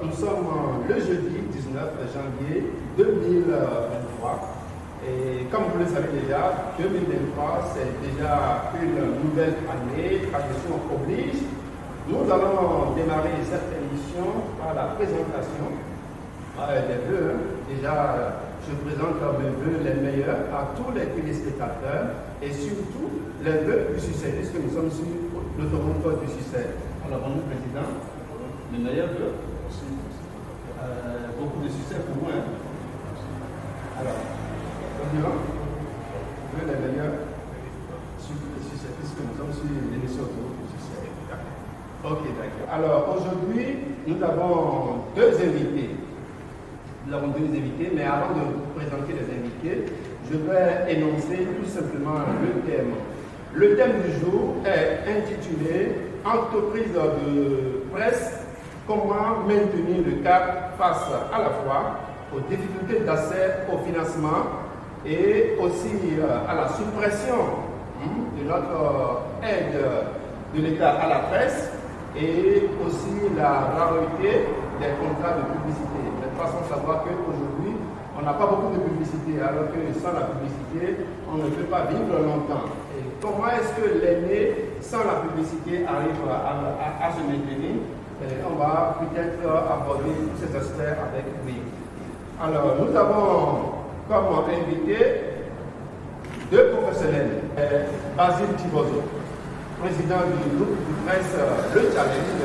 nous sommes le jeudi 19 janvier 2023 et comme vous le savez déjà, 2023 c'est déjà une nouvelle année, tradition oblige. Nous allons démarrer cette émission par la présentation des vœux. Déjà, je présente mes vœux les meilleurs à tous les téléspectateurs et surtout les vœux du succès, puisque nous sommes sur l'autoroute du succès. Alors, bonjour Président, les meilleurs vœux. Beaucoup de succès pour vous. Alors, continuons. Vœux les meilleurs succès, puisque nous sommes sur l'émission autoroute du succès. Ok, d'accord. Alors, aujourd'hui, nous avons deux invités. Nous avons deux invités, mais avant de vous présenter les invités, je vais énoncer tout simplement le thème. Le thème du jour est intitulé « Entreprise de presse, comment maintenir le cap face à la fois aux difficultés d'accès au financement et aussi à la suppression de notre aide de l'État à la presse et aussi la rareté des contrats de publicité. De toute façon, savoir qu'aujourd'hui, on n'a pas beaucoup de publicité, alors que sans la publicité, on ne peut pas vivre longtemps. Et comment est-ce que l'aîné, sans la publicité, arrive à se maintenir? Et on va peut-être aborder tous ces aspects avec lui. Alors, nous avons comme invité deux professionnels. Basile Tibozo, président du groupe de presse Le Challenge,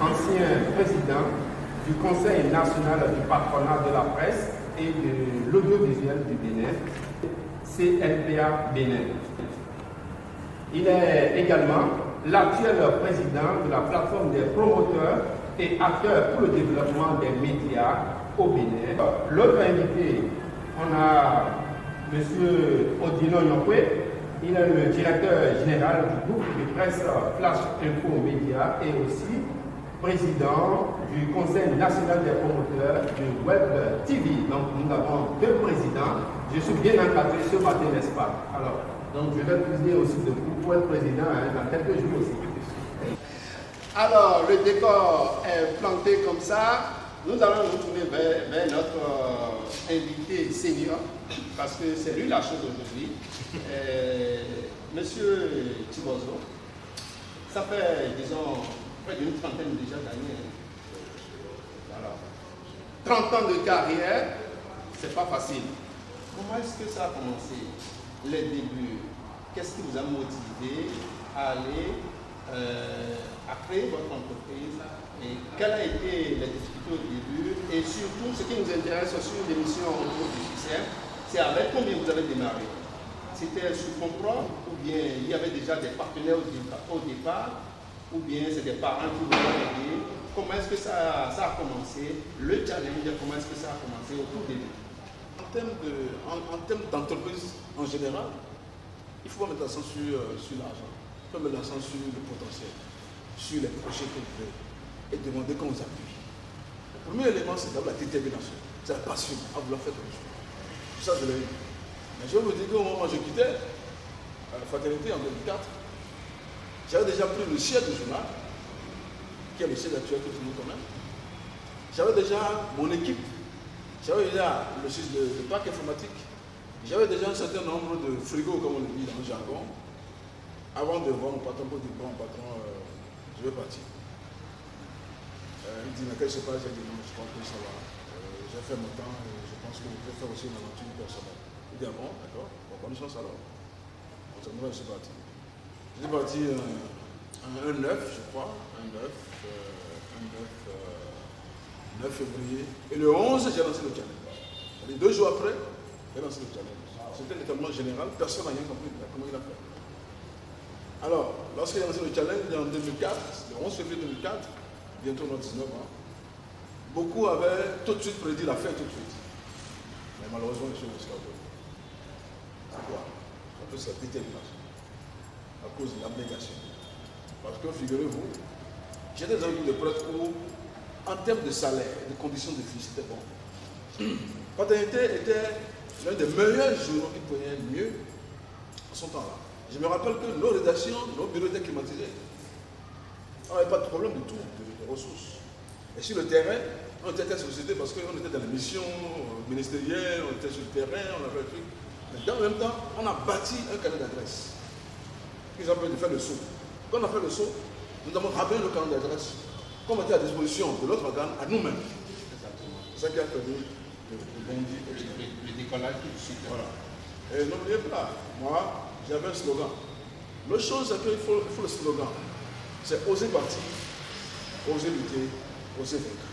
ancien président du Conseil national du patronat de la presse et de l'audiovisuel du Bénin, CNPA Bénin. Il est également l'actuel président de la plateforme des promoteurs et acteurs pour le développement des médias au Bénin. L'autre invité, on a M. Odino Yonkwe. Il est le directeur général du groupe de presse Flash Info Média et aussi président du Conseil national des promoteurs du Web TV. Donc nous avons deux présidents. Je suis bien encadré ce matin, n'est-ce pas? Alors, donc je vais puiser aussi de vous pour être président dans quelques jours aussi. Alors, le décor est planté comme ça. Nous allons nous tourner vers notre invité senior, parce que c'est lui la chose aujourd'hui. Monsieur Tibozo, ça fait, disons, près d'une trentaine déjà d'années. Voilà. 30 ans de carrière, c'est pas facile. Comment est-ce que ça a commencé, les débuts? Qu'est-ce qui vous a motivé à aller, à créer votre entreprise? Et quelles ont été les difficultés au début? Et surtout, ce qui nous intéresse sur l'émission autour du succès, c'est avec combien vous avez démarré? C'était sur fonds propres, ou bien il y avait déjà des partenaires au départ, ou bien c'est des parents qui vous ont aidé? Comment est-ce que ça a commencé? Le challenge, comment est-ce que ça a commencé au tout début? En termes d'entreprise en général, il faut mettre l'accent sur l'argent, il faut mettre l'accent sur le potentiel, sur les projets que vous faites et demander qu'on vous appuie. Le premier élément, c'est d'abord la détermination, c'est la passion à vouloir faire quelque chose. Ça, je l'ai eu. Mais je vais vous dire qu'au moment où je quittais la fraternité en 2004, j'avais déjà pris le siège du journal, qui est le siège actuel que tout le monde connaît. J'avais déjà mon équipe, j'avais déjà le siège de parc informatique, j'avais déjà un certain nombre de frigos, comme on le dit dans le jargon, avant de voir mon patron pour dire, bon patron, je vais partir. Il dit, mais qu'est-ce qui se passe? J'ai dit, non, je pense que ça va. J'ai fait mon temps et je pense que vous pouvez faire aussi une aventure personnelle. Il dit, ah bon, d'accord, bonne chance alors. Je suis parti. Je suis parti un 9, je crois, un 9 février. Et le 11, j'ai lancé le challenge. Et 2 jours après, j'ai lancé le challenge. C'était l'étonnement général, personne n'a rien compris comment il a fait. Alors, lorsqu'il a lancé le challenge en 2004, le 11 février 2004, bientôt on a 19 ans, beaucoup avaient tout de suite prédit la fin tout de suite. Mais malheureusement, les choses ne sont pas bonnes. Pourquoi? Parce que c'est la détermination. À cause de l'abnégation. Parce que, figurez-vous, j'ai des amis de prêtre où, en termes de salaire, de conditions de vie, c'était bon. Paternité était l'un des meilleurs journaux qui prenaient mieux en son temps-là. Je me rappelle que nos rédactions, nos bureaux étaient climatisés. On n'avait pas de problème du tout de ressources. Et sur le terrain, on était telle société parce qu'on était dans la mission ministérielle, on était sur le terrain, on avait le truc. Mais dans le même temps, on a bâti un carnet d'adresse. Ils ont besoin de faire le saut. Quand on a fait le saut, nous avons ramené le carnet d'adresse qu'on mettait à disposition de l'autre organe à nous-mêmes. C'est ça qui a permis de bondir. Le décollage tout de suite. Voilà. Et n'oubliez pas, moi, j'avais un slogan. L'autre chose, c'est qu'il faut le slogan. C'est oser partir, oser lutter, oser vaincre.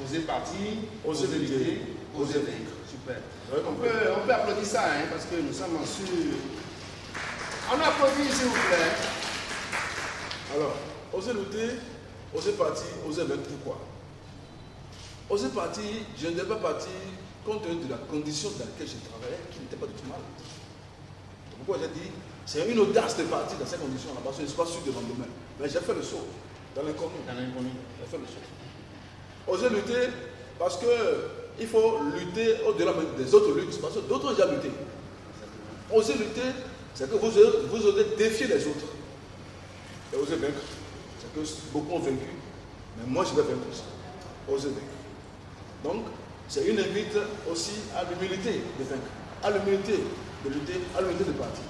Oser partir, Oser lutter, oser vaincre. Super. On peut applaudir ça, hein, parce que nous sommes en sur. On applaudit, s'il vous plaît. Alors, oser lutter, oser partir, oser vaincre, pourquoi? Oser partir, je ne devais pas partir compte tenu de la condition dans laquelle je travaillais, qui n'était pas du tout mal. Pourquoi j'ai dit, c'est une audace de partir dans ces conditions-là, parce que je ne suis pas sûr de l'endemain. Mais j'ai fait le saut, dans l'inconnu. J'ai fait le saut. Oser lutter, parce qu'il faut lutter au-delà des autres luttes, parce que d'autres ont déjà lutté. Oser lutter, c'est que vous osez défier les autres. Et oser vaincre, c'est que beaucoup ont vaincu, mais moi je vais vaincre aussi. Oser vaincre. Donc, c'est une invite aussi à l'humilité de vaincre, à l'humilité de lutter, à l'humilité de partir.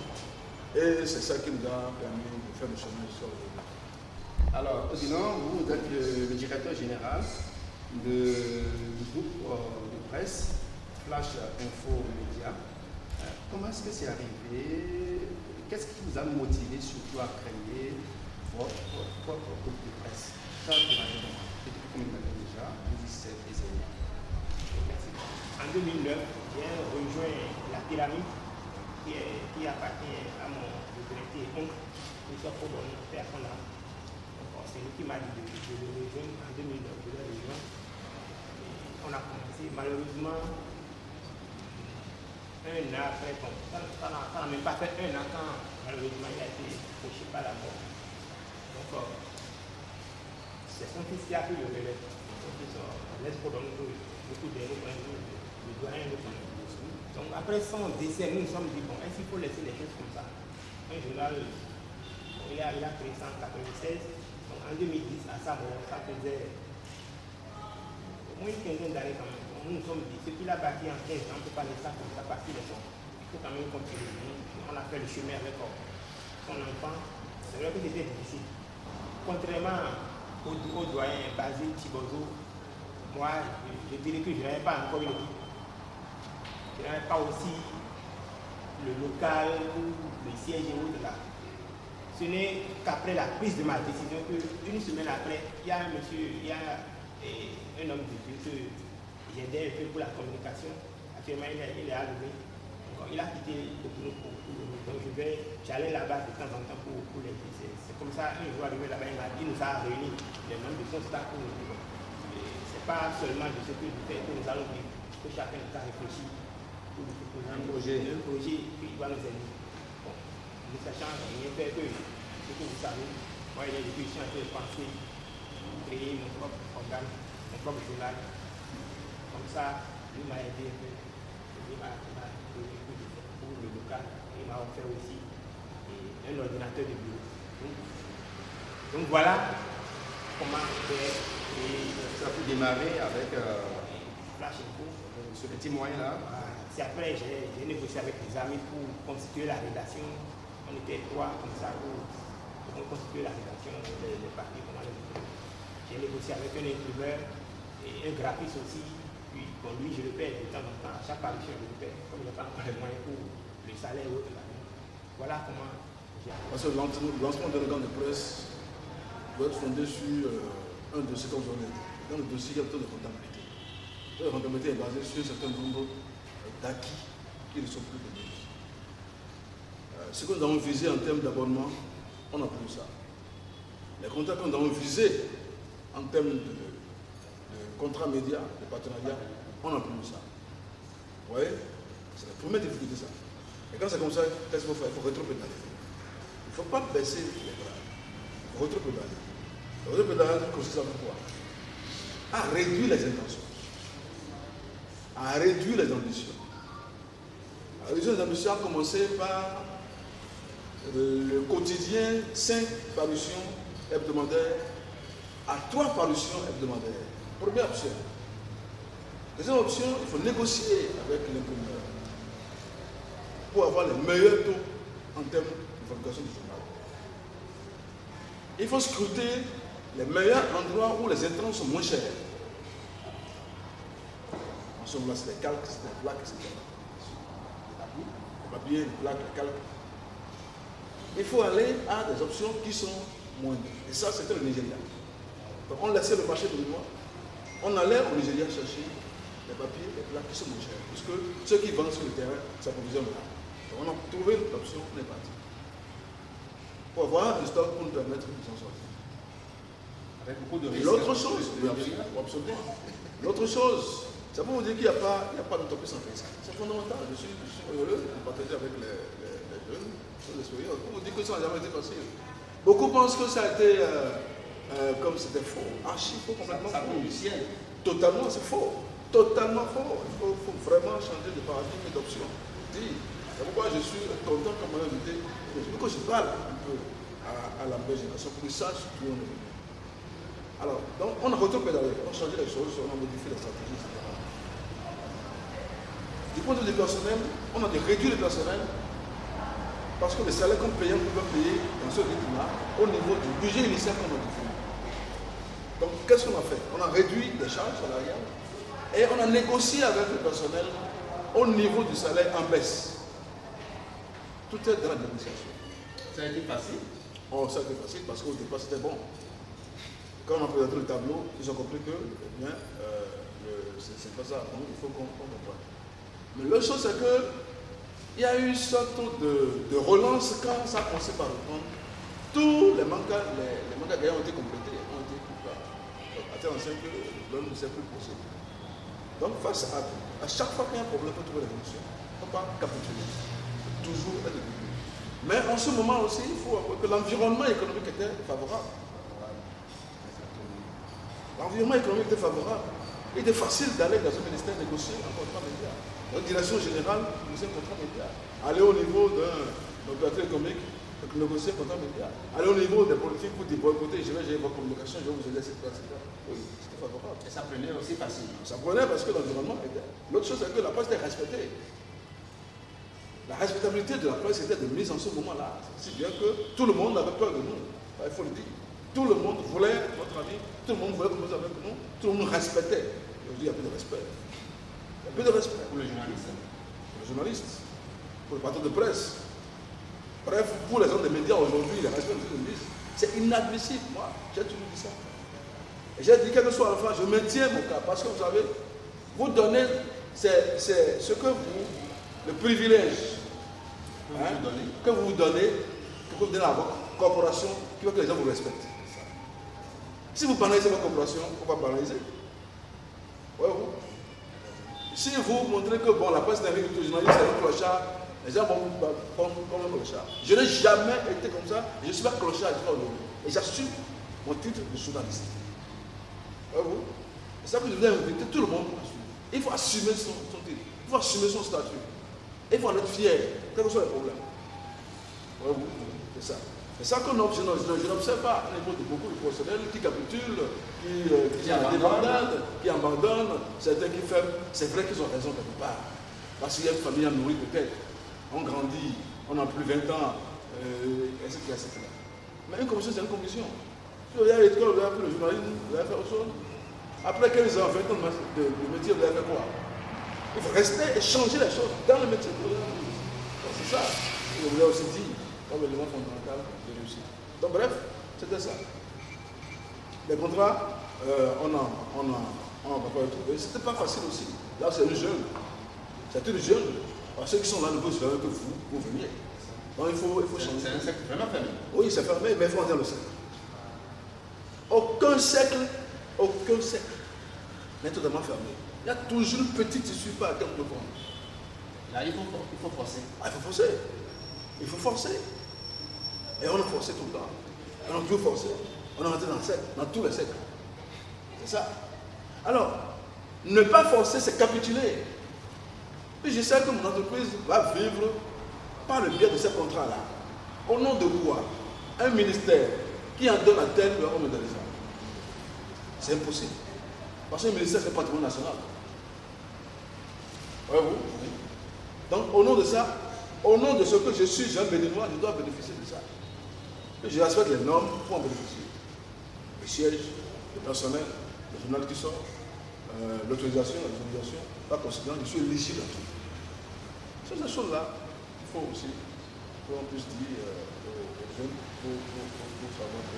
Et c'est ça qui nous a permis de faire le chemin sur le. Alors, sinon, vous êtes le directeur général du groupe de presse Flash Info Média. Comment est-ce que c'est arrivé? Qu'est-ce qui vous a motivé surtout à créer votre groupe de presse? Ça, vous avez depuis combien d'années déjà? Vous dites c'est des années. Merci. En 2009, j'ai rejoint la pyramide qui appartient à mon regretté oncle, Christophe Aubon, père son âme. C'est lui qui m'a dit de le rejoindre en 2009. Je l'ai rejoint. On a commencé, malheureusement, un an après, ça n'a même pas fait un an quand malheureusement il a été touché par la mort. Donc, c'est son fils qui a pris le relais. Son fils, laisse pour donner beaucoup d'erreurs pour le doyen de son dessus. Donc, après son décès, nous nous sommes dit, bon, est-ce qu'il faut laisser les choses comme ça? Un journal, il a créé ça en 1996. Donc, en 2010, à sa mort, ça faisait au moins une quinzaine d'années quand même. Nous nous sommes dit, ce qu'il a bâti en 15 ans, on ne peut pas laisser ça comme ça partir les gens. Il faut quand même continuer. On a fait le chemin avec son enfant. C'est vrai que c'était difficile. Contrairement au doyen Basile Chibozo, moi, je dirais que je n'avais pas encore une équipe. Je n'avais pas aussi le local, le siège et autres là. Ce n'est qu'après la prise de ma décision qu'une semaine après, il y a un monsieur, il y a un homme de Dieu que j'aidais un peu pour la communication. Actuellement, il est à Louvain. Il a quitté Cotonou pour Louvain. Donc j'allais là-bas de temps en temps pour l'aider. C'est comme ça, un jour arrivé là-bas, il nous a réunis les membres de son staff pour nous dire. Ce n'est pas seulement de ce que je fais que nous allons vivre, que chacun nous a réfléchi pour nous proposer un projet qui va nous aider. Bon, nous sachant rien faire que ce que vous savez, moi, je suis en train de penser créer mon propre organe, mon propre journal. Comme ça, il m'a aidé un peu. Il m'a donné pour le local. Il m'a offert aussi un ordinateur de bureau. Donc voilà comment faire. Ça a pu démarrer avec Flash Info. ce petit moyen-là. C'est après j'ai négocié avec des amis pour constituer la rédaction. On était trois comme ça pour constituer la rédaction des parties. J'ai négocié avec un imprimeur et un graphiste aussi. Puis bon, lui, je le paie de temps en temps. À chaque parution, je le paie. Comme il n'y a pas encore les moyens pour le salaire ou autre. Voilà comment j'ai. Parce que le lancement d'un organe de presse doit être fondé sur un dossier comme on est. Dans le dossier, il y a beaucoup de comptabilité. La comptabilité est basée sur un certain nombre d'acquis qui ne sont plus connus. Ce que nous avons visé en termes d'abonnement, on n'a plus ça. Les contrats que nous avons visés en termes de contrats médias, de partenariat, on n'a plus ça. Vous voyez? C'est la première difficulté, ça. Et quand c'est comme ça, qu'est-ce qu'il faut faire? Il faut rétro-pédaler. Il ne faut pas baisser les bras. Il faut rétro-pédaler. Le rétro-pédalage consiste à quoi? À réduire les intentions. À réduire les ambitions. À réduire les ambitions a commencé par le quotidien 5 parutions hebdomadaires à 3 parutions hebdomadaires. Première option. Deuxième option, il faut négocier avec l'imprimeur pour avoir les meilleurs taux en termes de fabrication du journal. Il faut scruter les meilleurs endroits où les intrants sont moins chers. En ce moment-là, c'est les calques, c'est les plaques, etc. Le papier, les plaques, les calques. Il faut aller à des options qui sont moindres. Et ça, c'était le Nigeria. Donc, on laissait le marché de l'Union. On allait au Nigeria chercher les papiers, les plaques qui sont moins chers. Puisque ceux qui vendent sur le terrain s'approvisionnent là. Donc, on a trouvé l'option, on est parti. Pour avoir du stock pour nous permettre de s'en sortir. Avec beaucoup de risques. L'autre chose, absolument. L'autre chose, ça peut vous dire qu'il n'y a pas d'entreprise sans risque. C'est fondamental. Je suis heureux de partager avec les jeunes sur l'expérience. Pour vous dire que ça n'a jamais été facile. Beaucoup pensent que ça a été comme c'était faux. Archi faux, complètement ça faux. du ciel. Totalement, c'est faux. Totalement faux. Il faut vraiment changer de paradigme et d'option. C'est pourquoi je suis content comme on a invité. Pourquoi je parle un peu à la nouvelle génération pour qu'ils sachent d'où on est venu. Alors, donc, on a retropédalé, on a changé les choses, on a modifié les stratégies, etc. Du point de vue du personnel, on a réduit le personnel parce que les salaires qu'on payait, on pouvait payer dans ce rythme-là au niveau du budget initial qu'on a défini. Donc, qu'est-ce qu'on a fait? On a réduit les charges salariales et on a négocié avec le personnel au niveau du salaire en baisse. Tout est dans la négociation. Ça a été facile. Oh, ça a été facile parce qu'au départ, c'était bon. Quand on a présenté le tableau, ils ont compris que c'est pas ça. Donc, il faut qu'on comprenne. Mais l'autre chose, c'est qu'il y a eu une sorte de relance quand ça a commencé par reprendre. Tous les manques gagnants ont été complétés, ont été couverts. À tel enseigne que le problème ne s'est plus posé. Donc, face à chaque fois qu'il y a un problème, on peut trouver des solutions. Il ne faut pas capituler. Toujours être debout. Mais en ce moment aussi, il faut avouer que l'environnement économique était favorable. L'environnement économique était favorable. Il était facile d'aller dans un ministère négocier un contrat média. Dans une direction générale, négocier un contrat média. Aller au niveau d'un opérateur économique, négocier un contrat média. Aller au niveau des politiques pour dire, bon, écoutez, je vais gérer votre communication, je vais vous aider à cette place-là. Oui, c'était favorable. Et ça prenait aussi facilement. Ça prenait parce que l'environnement était. L'autre chose, c'est que la presse était respectée. La respectabilité de la presse était de mise en ce moment-là. Si bien que tout le monde avait peur de nous. Il faut le dire. Tout le monde voulait notre avis, tout le monde voulait composer avec nous, tout le monde respectait. Aujourd'hui, il n'y a plus de respect. Il n'y a plus de respect. Pour les journalistes. Pour les journalistes, pour les patrons de presse. Bref, pour les hommes des médias aujourd'hui, le respect de journalistes, c'est inadmissible. Moi, j'ai toujours dit ça. Et j'ai dit, quel que soit la fin, je maintiens mon cas. Parce que vous savez, vous donnez, c'est ce que vous, le privilège que vous vous donnez, que vous donnez à votre corporation, qui veut que les gens vous respectent. Si vous banalisez votre corporation, il ne faut pas banaliser. Ouais, vous. Si vous montrez que bon, la presse n'est rien du tout, journaliste c'est un clochard, les gens vont prendre comme un clochard. Je n'ai jamais été comme ça, et je ne suis pas clochard aujourd'hui. Et j'assume mon titre de journaliste. Ouais, vous. C'est ça que je voulais inviter tout le monde à suivre. Il faut assumer son titre, il faut assumer son statut. Il faut en être fier, quels que soient les problèmes. Ouais, vous. C'est ça. C'est ça que je n'observe pas au niveau de beaucoup de professionnels qui capitulent, qui abandonnent, certains qui ferment. C'est vrai qu'ils ont raison quelque part. Parce qu'il y a une famille à nourrir peut-être. On grandit, on n'a plus 20 ans, etc., etc. Mais une commission, c'est une commission. Si vous avez l'école, vous avez appris le journalisme, vous allez faire autre chose. Après 15 ans, 20 ans de métier, vous allez faire quoi? Il faut rester et changer les choses dans le métier. C'est ça. Je voulais aussi dire, comme élément fondamental de réussite. Donc bref, c'était ça. Les contrats, on n'a pas trouvé. C'était pas facile aussi. Là, c'est une jeune. C'est une jeune. Alors, ceux qui sont là ne peuvent faire que vous veniez. Donc il faut changer. C'est un cercle vraiment fermé. Oui, c'est fermé, mais il faut entrer le cercle. Aucun cercle n'est totalement fermé. Il y a toujours une petite issue par laquelle on peut prendre. Là, il faut forcer. Ah, il faut forcer. Il faut forcer. Et on a forcé tout le temps. On a toujours forcé. On est rentré dans le cercle, dans tous les cercles. C'est ça. Alors, ne pas forcer, c'est capituler. Puis je sais que mon entreprise va vivre par le biais de ces contrats-là. Au nom de quoi? Un ministère qui en donne à tel, on me donne ça. C'est impossible. Parce que le ministère, c'est patrimoine national. Voyez-vous? Donc, au nom de ça, au nom de ce que je suis un béninois, je dois bénéficier de ça. Et je respecte les normes pour en bénéficier. Le siège, le personnel, le journal qui sort, l'autorisation, les obligations, pas considérant que je suis éligible à tout. Sur ces choses-là, il faut aussi qu'on puisse dire aux jeunes pour savoir que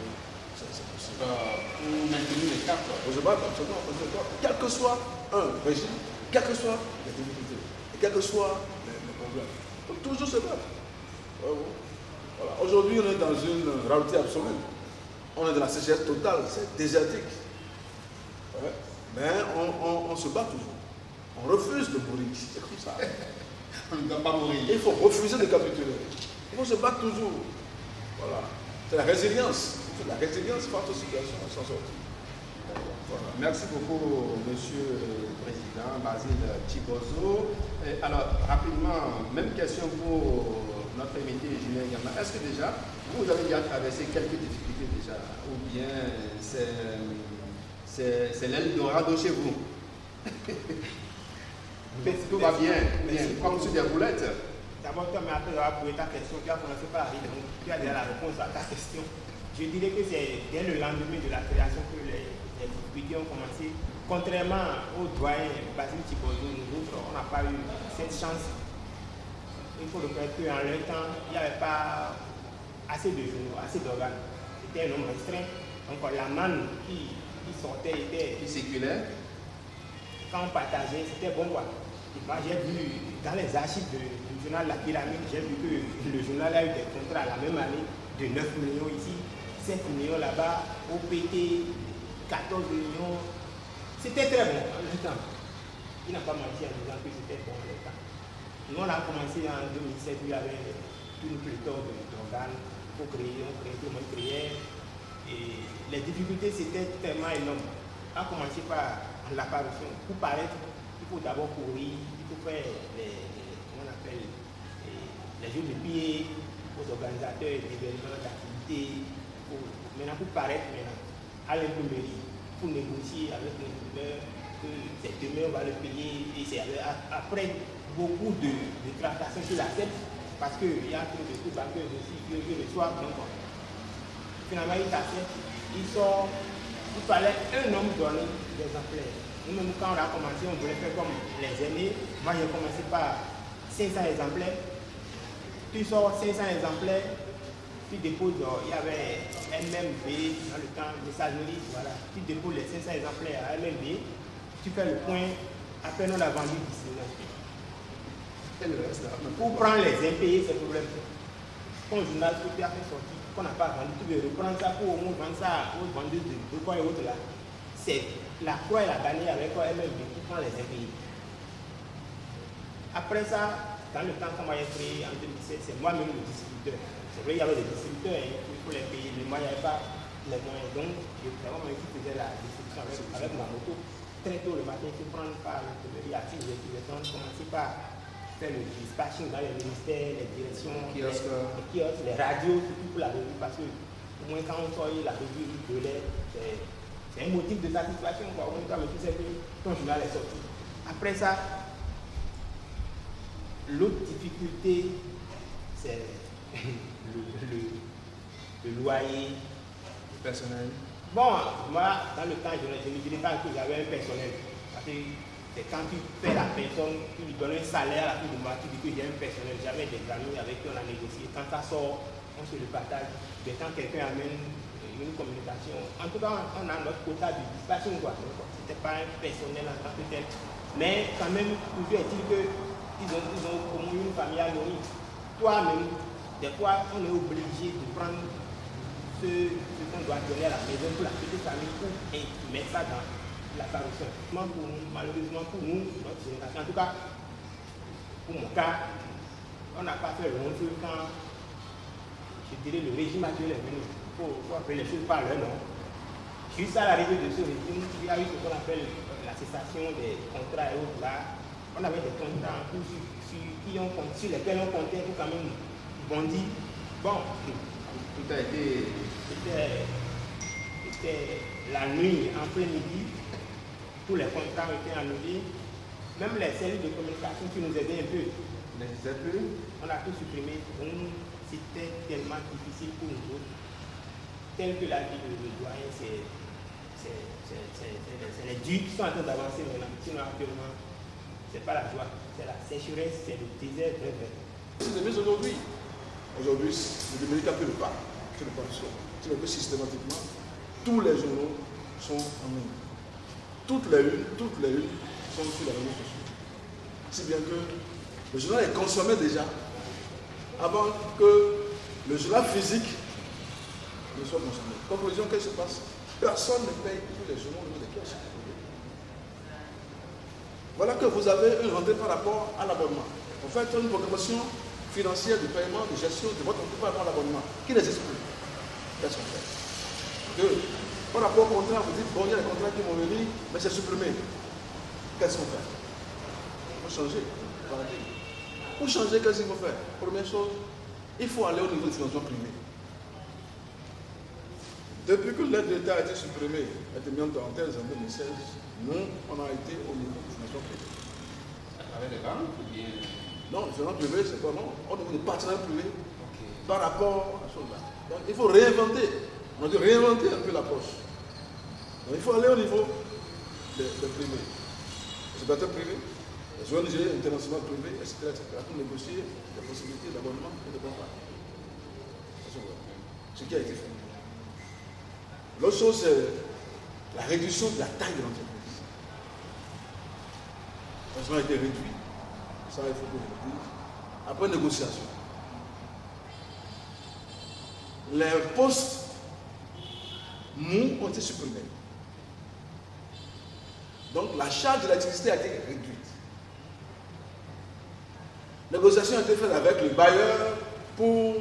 c'est possible. Pour maintenir les cap. On se bat absolument, quel que soit un régime, quelles que soient les difficultés, et quels que soient les problèmes. Il faut toujours se battre. Voilà. Aujourd'hui, on est dans une réalité absolue. On est dans la sécheresse totale, c'est désertique. Ouais. Mais on se bat toujours. On refuse de mourir. C'est comme ça. On ne doit pas mourir. Il faut refuser de capituler. Il faut se battre toujours. Voilà. C'est la résilience. C'est la résilience face aux situations, sans sortir. Voilà. Merci beaucoup, Monsieur le Président Basile Chibozo. Alors, rapidement, même question pour notre invité Julien Yama. Est-ce que déjà, vous avez déjà traversé quelques difficultés déjà, ou bien c'est l'Eldorado chez vous? Tout va bien, comme sur des roulettes. D'abord, toi, mais après avoir posé ta question, tu as commencé par la vie, donc tu as déjà la réponse à ta question. Je dirais que c'est dès le lendemain de la création que les difficultés ont commencé. Contrairement au doyen Basile Chibozo, nous autres, on n'a pas eu cette chance. Il faut reconnaître qu'en leur temps, il n'y avait pas assez de journaux, assez d'organes. C'était un nombre restreint. Donc la manne qui sortait était Séculaire. quand on partageait, c'était bon quoi. Et moi j'ai vu dans les archives du journal La Pyramide, j'ai vu que le journal a eu des contrats la même année de 9 millions ici, 5 millions là-bas, OPT, 14 millions. C'était très bon en le temps. Il n'a pas menti en disant que c'était bon en le temps. Nous on a commencé en 2007, il y avait une pléthore d'organes pour créer, on créait, tout le monde créait. Et les difficultés c'était tellement énorme. On a commencé par l'apparition. Pour paraître, il faut d'abord courir, il faut faire les jeux de pied aux organisateurs d'événements, d'activités. Maintenant, pour paraître, à l'imprimerie, pour négocier avec l'imprimeur, que c'est demain on va le payer. Et c'est après beaucoup de tractations sur la tête, parce qu'il y a trop de coups banqueurs aussi, que le soir, donc, finalement, il s'accepte, il sort. Il fallait un homme donner des exemplaires. Nous-mêmes, quand on a commencé, on voulait faire comme les aînés. Moi, j'ai commencé par 500 exemplaires. Tu sors 500 exemplaires, tu déposes, il y avait MMB dans le temps, messagerie, voilà. Tu déposes les 500 exemplaires à MMB, tu fais le point, après on l'a vendu d'ici. Et le reste, là. Pour prendre les impayés, c'est problème. Ton journal que tu as fait sortir, qu'on n'a pas vendu, tu veux reprendre ça pour au moins vendre ça aux vendeuses de quoi et autres là. C'est la croix et la bannière avec quoi MMB qui prend les impayés. Après ça, dans le temps qu'on m'a créé en 2017, c'est moi-même le distributeur. C'est vrai, il y avait des distributeurs, il faut les payer, mais moi, il n'y avait pas les moyens. Donc, c'est moi-même qui faisais la distribution avec ma moto. Très tôt le matin, il faut prendre par l'imprimerie active des utilisations, commencer par faire le dispatching dans les ministères, les directions, les kiosques, les radios, surtout pour la revue, parce que au moins quand on sort la revue de l'air, c'est un motif de satisfaction. Au moins, toi, tu sais que ton journal est sorti. Après ça, l'autre difficulté, c'est le loyer. Le personnel. Bon, moi, dans le temps, je ne dirais pas que j'avais un personnel. Parce que c'est quand tu fais la personne, tu lui donnes un salaire à la fin du mois, tu dis que j'ai un personnel, j'avais des amis avec qui on a négocié. Quand ça sort, on se le partage. Mais quand quelqu'un amène une communication, en tout cas, on a notre quota de dispatching, quoi. C'était pas un personnel en tant que tel. Mais quand même, toujours est-il qu'ils ont au moins une famille à nourrir. Toi-même, des fois, on est obligé de prendre ce qu'on doit donner à la maison pour la petite famille pour mettre ça dans la parution. Malheureusement pour nous, notre génération, en tout cas, pour mon cas, on n'a pas fait le long feu quand, je dirais, le régime actuel est venu. Il faut appeler les choses par leur nom. Juste à l'arrivée de ce régime, il y a eu ce qu'on appelle la cessation des contrats et autres là. On avait des contrats en cours sur lesquels on comptait pour quand même bondir. Bon, Tout a été. c'était la nuit, en plein midi. tous les contrats ont été annulés. Même les cellules de communication qui nous aidaient un peu, on a tout supprimé. Donc, c'était tellement difficile pour nous autres. Tel que l'a dit le doyen, c'est les durs qui sont en train d'avancer maintenant. Sinon, actuellement, ce n'est pas la joie, c'est la sécheresse, c'est le désert vrai. Mais aujourd'hui, le Dominicain peut le pas. Tu le peux systématiquement. Tous les journaux sont en ligne. Toutes les unes sont sur les réseaux sociaux. Si bien que le journal est consommé déjà avant que le journal physique ne soit consommé. Conclusion, qu'est-ce qui se passe? Personne ne paye tous les journaux au niveau des kiosques. Voilà que vous avez une rentrée par rapport à l'abonnement. Vous faites une programmation financière de paiement, de gestion de votre entreprise par rapport à l'abonnement. Qui les exclut? Qu'est-ce qu'on fait? Deux, par rapport au contrat, vous dites, bon, il y a des contrats qui vont venir, mais c'est supprimé. Qu'est-ce qu'on fait? Il faut changer. Pour changer, qu'est-ce qu'il faut faire? Première chose, il faut aller au niveau du financement privé. Depuis que l'aide d'État a été supprimée, a été mise en parenthèse en 2016, nous, on a été au niveau du financement privé. Avec les banques ou bien... Non, le financement privé, c'est quoi? Non, au niveau des partenaires privés, par rapport à ce là. Donc, il faut réinventer. On a dû réinventer un peu l'approche. Donc, il faut aller au niveau des privés. Les opérateurs privés, les ONG internationales privées, etc., pour négocier les possibilités d'abonnement et de contrat. Ce qui a été fait. L'autre chose, c'est la réduction de la taille de l'entreprise. Ça a été réduit. Ça, il faut que je le dise. Après négociation. Les postes mous ont été supprimés. Donc la charge de l'activité a été réduite. Négociation a été faite avec le bailleur pour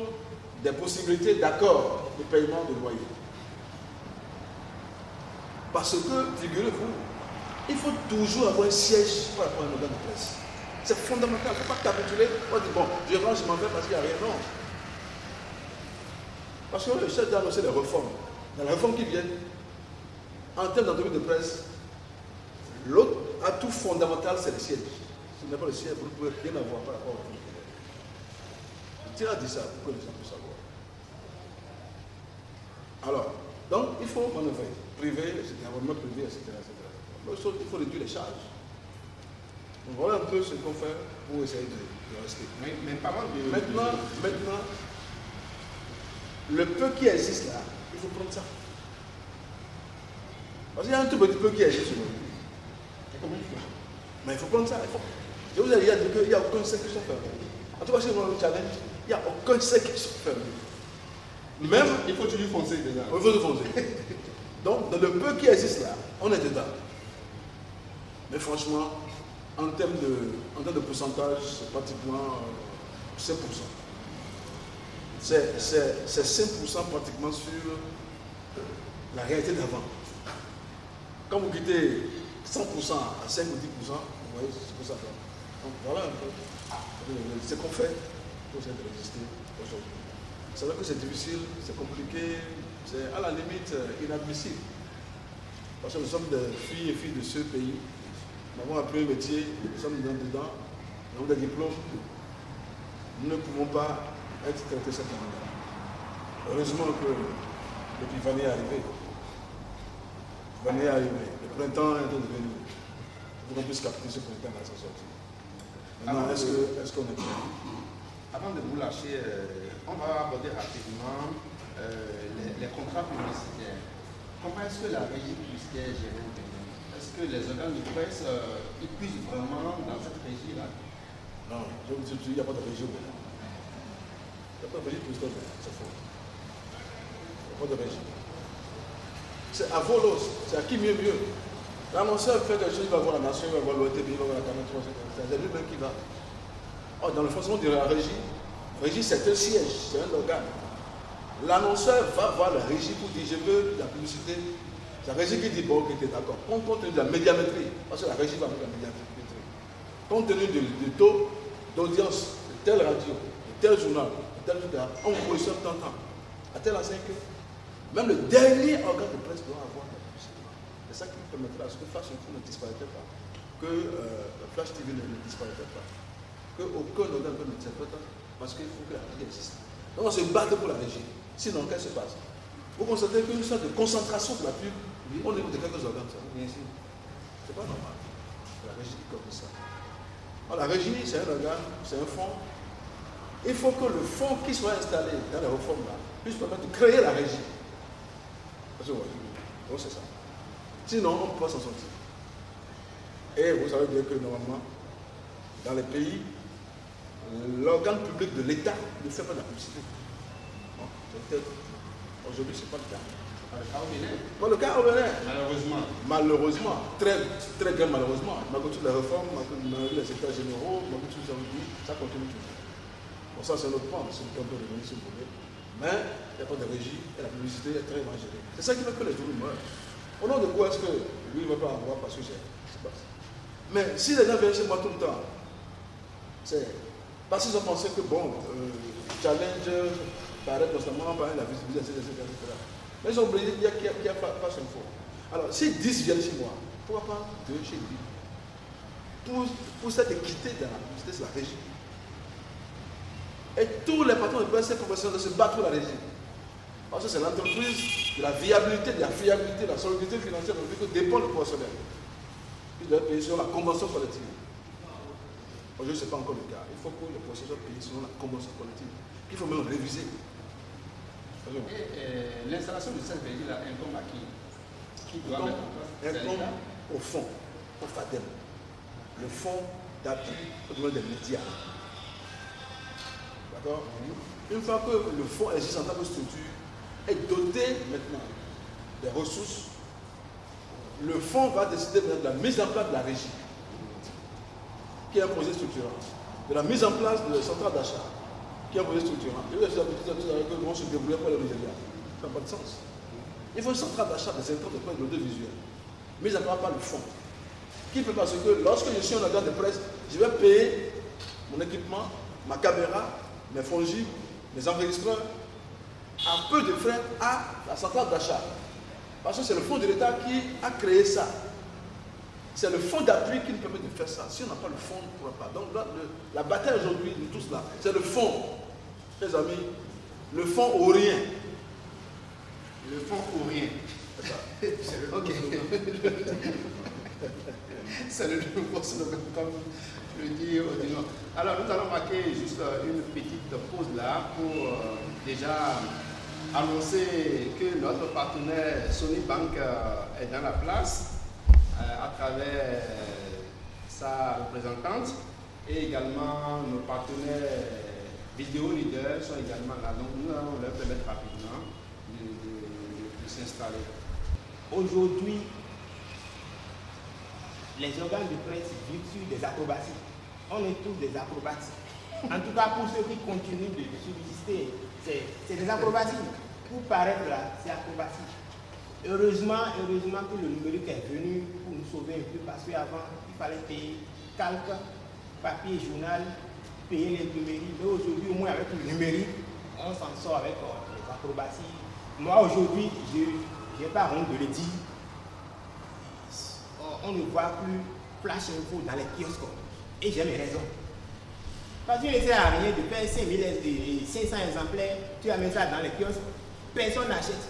des possibilités d'accord de paiement de loyer. Parce que, figurez-vous, il faut toujours avoir un siège pour avoir un organe de presse. C'est fondamental. Il ne faut pas capituler. On dit, bon, je rentre, je m'en vais parce qu'il n'y a rien. Non. Parce que le chef d'annoncer les réformes. Dans les réformes qui viennent, en termes d'entreprise de presse, l'autre atout fondamental, c'est le siège. Si vous n'avez pas le siège, vous ne pouvez rien avoir par rapport au privé. Je tiens à dire ça pour que les gens puissent savoir. Alors, donc, il faut manœuvrer. Privé, etc., abonnement privé, etc. L'autre chose, il faut réduire les charges. Donc voilà un peu ce qu'on fait pour essayer de rester. Mais parlons de... Maintenant, le peu qui existe là, il faut prendre ça. Parce qu'il y a un tout petit peu qui existe aujourd'hui. Mais il faut prendre ça. Je vous ai dit qu'il n'y a aucun secteur qui soit fermé. En tout cas, si on a le challenge, il n'y a aucun secteur qui soit fermé. Même, il faut toujours foncer déjà. Il faut toujours foncer. Donc, dans le peu qui existe là, on est dedans. Mais franchement, en termes de pourcentage, c'est pratiquement 5%. C'est 5% pratiquement sur la réalité d'avant. Quand vous quittez 100% à 5 ou 10%, vous voyez ce que ça fait. Donc voilà un peu ce qu'on fait pour essayer de résister aujourd'hui. C'est vrai que c'est difficile, c'est compliqué, c'est à la limite inadmissible. Parce que nous sommes des filles et filles de ce pays. Nous avons appris un métier, nous sommes dedans, nous avons des diplômes. Nous ne pouvons pas être traités cette manière. Heureusement que l'épiphanie est arrivée. L'épiphanie est arrivée. Le printemps est devenu. Il faut qu'on puisse capter ce printemps à sa sortie. Maintenant, est-ce qu'on est prêt? Avant de vous lâcher, on va aborder rapidement les contrats publicitaires. Comment est-ce que la régie publicitaire est gérée au Bénin? Est-ce que les organes de presse ils puissent vraiment dans cette régie-là? Non, je vous dis, il n'y a pas de régie au Bénin. Il n'y a pas de régie publicitaire au Bénin, c'est faux. Il n'y a pas de régie. C'est à volos, c'est à qui mieux. L'annonceur fait des choses, il va voir la nation, il va voir l'OTB, il va voir la caméra, c'est lui-même qui va. Oh, dans le fonctionnement de la régie c'est un siège, c'est un organe. L'annonceur va voir la régie pour dire je veux la publicité. C'est la régie qui dit bon, ok, d'accord. Compte tenu de la médiamétrie, parce que la régie va avec la médiamétrie. Compte tenu du taux d'audience de telle radio, de tel journal, de tel journal, on vous positionne tant. À tel enseigne que même le dernier organe de presse doit avoir la publicité. C'est ça qui nous permettra à ce que Flash Info ne disparaîtrait pas, que Flash TV ne disparaîtrait pas, qu'aucun organe ne disparaîtrait pas, parce qu'il faut que la régie existe. Donc on se bat pour la régie. Sinon, qu'est-ce qui se passe? Vous constatez qu'une sorte de concentration de la pub au niveau de quelques organes. Bien sûr. C'est pas normal. C'est la régie qui comme ça. Alors, la régie, c'est un organe, c'est un fonds. Il faut que le fonds qui soit installé dans les réformes là puisse permettre de créer la régie. Parce que bon, c'est ça. Sinon, on ne peut pas s'en sortir. Et vous savez bien que normalement, dans les pays, l'organe public de l'État ne fait pas de la publicité. Bon, peut-être. Aujourd'hui, ce n'est pas le cas. Pas le cas au Bénin. Malheureusement. Malheureusement. Très, très bien malheureusement. Malgré toutes les réformes, malgré les états généraux, malgré tout ce que dit, ça continue toujours. Bon, ça, c'est notre point. C'est un peu de venir sur le problème. Mais il n'y a pas de régie et la publicité est très mal gérée. C'est ça qui fait que les journaux meurent. Au nom de quoi est-ce que lui ne va pas avoir parce que c'est pas ça. Mais si les gens viennent chez moi tout le temps, c'est parce qu'ils ont pensé que bon, challenge paraît constamment par la visibilité, etc. Mais ils ont oublié qu'il n'y a pas Flash Info. Alors, si 10 viennent chez moi, pourquoi pas 2 chez lui? Pour cette équité dans la publicité, c'est la régie. Et tous les patrons de presse professionnels se battent pour la régie. Parce que c'est l'entreprise de la viabilité, de la fiabilité, de la solidité financière que dépend le professionnel. Il doit payer sur la convention collective. Aujourd'hui, ce n'est pas encore le cas. Il faut que les professionnels payent selon la convention collective. Il faut même réviser. Et l'installation de cette régie-là incombe à qui doit mettre en place? Incombe au fond, au FADEM, le fonds d'appui au domaine des médias. D'accord? Une fois que le fonds existe en tant que structure, est doté maintenant des ressources, le fonds va décider de la mise en place de la régie, qui est un projet structurant, de la mise en place de la centrale d'achat, qui est un projet structurant. Et vous avez dit que nous se débrouiller pour le Nigeria. Ça n'a pas de sens. Il faut une centrale d'achat des intrants de presse de l'audiovisuel, mise en place par le fonds, qui peut parce que lorsque je suis un agent de presse, je vais payer mon équipement, ma caméra, mes fongibles, mes enregistreurs, à peu de frais à la centrale d'achat. Parce que c'est le fonds de l'État qui a créé ça. C'est le fonds d'appui qui nous permet de faire ça. Si on n'a pas le fonds, on ne pourra pas. Donc là, la bataille aujourd'hui de tout cela, c'est le fonds. Mes amis, le fonds au rien. Le fonds au rien. C'est ça. Ok. C'est le nouveau slogan, comme le dit Odilon. Alors, nous allons marquer juste une petite pause là pour déjà annoncer que notre partenaire Sony Bank est dans la place à travers sa représentante et également nos partenaires Vidéo Leader sont également là. Donc, nous allons leur permettre rapidement de s'installer. Aujourd'hui, les organes de presse vivent sur des acrobaties. On est tous des acrobates. En tout cas, pour ceux qui continuent de subsister, c'est des acrobaties. Pour paraître là, c'est acrobatie. Heureusement que le numérique est venu pour nous sauver un peu parce qu'avant, il fallait payer calque, papier, journal, payer les numériques. Mais aujourd'hui, au moins avec le numérique, on s'en sort avec les acrobaties. Moi, aujourd'hui, je n'ai pas honte de le dire. On ne voit plus Flash Info dans les kiosques. Et j'ai mes raisons. Parce qu'il ne sert à rien de faire 500 exemplaires, tu amènes ça dans les kiosques, personne n'achète.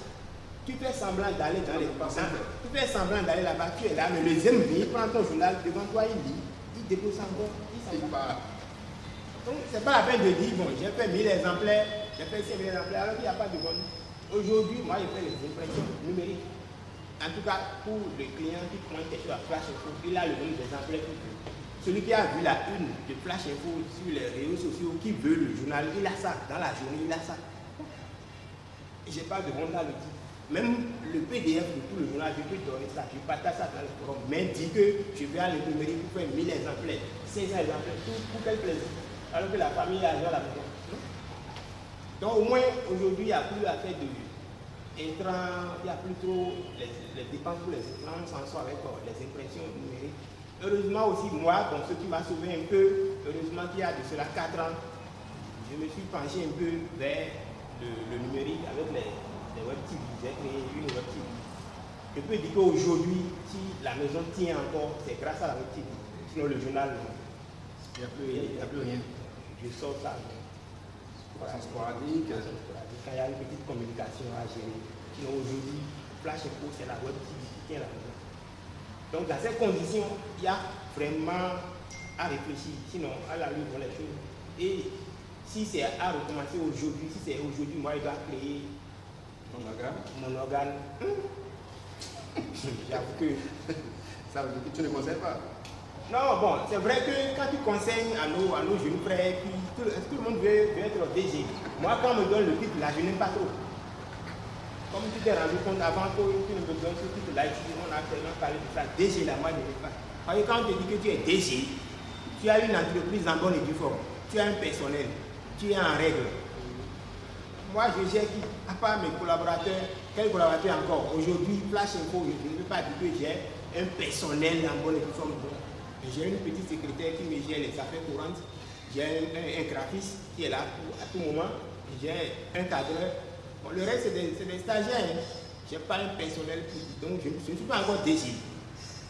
Tu fais semblant d'aller dans les kiosques. Tu fais semblant d'aller là-bas, tu es là, mais le deuxième vient, il prend ton journal devant toi, il lit, il dépose encore, il s'en va. Donc, ce n'est pas la peine de dire, bon, j'ai fait 1000 exemplaires, j'ai fait 5000 exemplaires, alors qu'il n'y a pas de bonne. Aujourd'hui, moi, je fais les impressions numériques. En tout cas, pour le client qui prend quelque chose à Flash Info, il a le nombre d'exemplaires qu'il veut. Celui qui a vu la une de Flash Info sur les réseaux sociaux, qui veut le journal, il a ça. Dans la journée, il a ça. Je n'ai pas de honte à le dire. Même le PDF de tout le journal, je peux donner ça. Je partage ça dans le forum. Mais dis que je vais à l'imprimerie pour faire 1000 exemplaires, 500 exemplaires, tout pour quel plaisir. Alors que la famille a à la maison. Donc au moins, aujourd'hui, il n'y a plus à faire de intrants, il n'y a plus trop les dépenses pour les intrants, on s'en sort avec les impressions numériques. Heureusement aussi, moi, comme ce qui m'a sauvé un peu, heureusement qu'il y a de cela 4 ans, je me suis penché un peu vers le numérique avec les web TV. J'ai créé une web TV. Je peux dire qu'aujourd'hui, si la maison tient encore, c'est grâce à la web TV. Sinon, le journal, non. Il n'y a plus rien. Je sors ça. Façon sporadique. Quand il y a une petite communication à gérer. Sinon, aujourd'hui, Flash Info, c'est la web TV qui tient la maison. Donc, dans ces conditions, il y a vraiment à réfléchir. Sinon, à la lutte, les choses. Et si c'est à recommencer aujourd'hui, si c'est aujourd'hui, moi, je dois créer mon organe. J'avoue que ça veut dire que tu ne conseilles pas. Non, bon, c'est vrai que quand tu conseilles à nos jeunes frères, tout le monde veut être DG. Moi, quand on me donne le titre là, je n'aime pas trop. Comme tu t'es rendu compte avant que tu ne me donnes ce titre là, on a tellement parlé de ça. DG là, moi, je n'aime pas. Parce que quand on te dit que tu es DG, tu as une entreprise en bonne et due forme, tu as un personnel, tu es en règle. Moi, je gère qui, à part mes collaborateurs, quels collaborateurs encore? Aujourd'hui, Flash Info, je ne veux pas dire que j'ai un personnel en bonne et due forme. J'ai une petite secrétaire qui me gère les affaires courantes. J'ai un graphiste qui est là à tout moment. J'ai un cadreur. Bon, le reste, c'est des stagiaires. Je n'ai pas un personnel. Donc, je ne suis pas encore DG.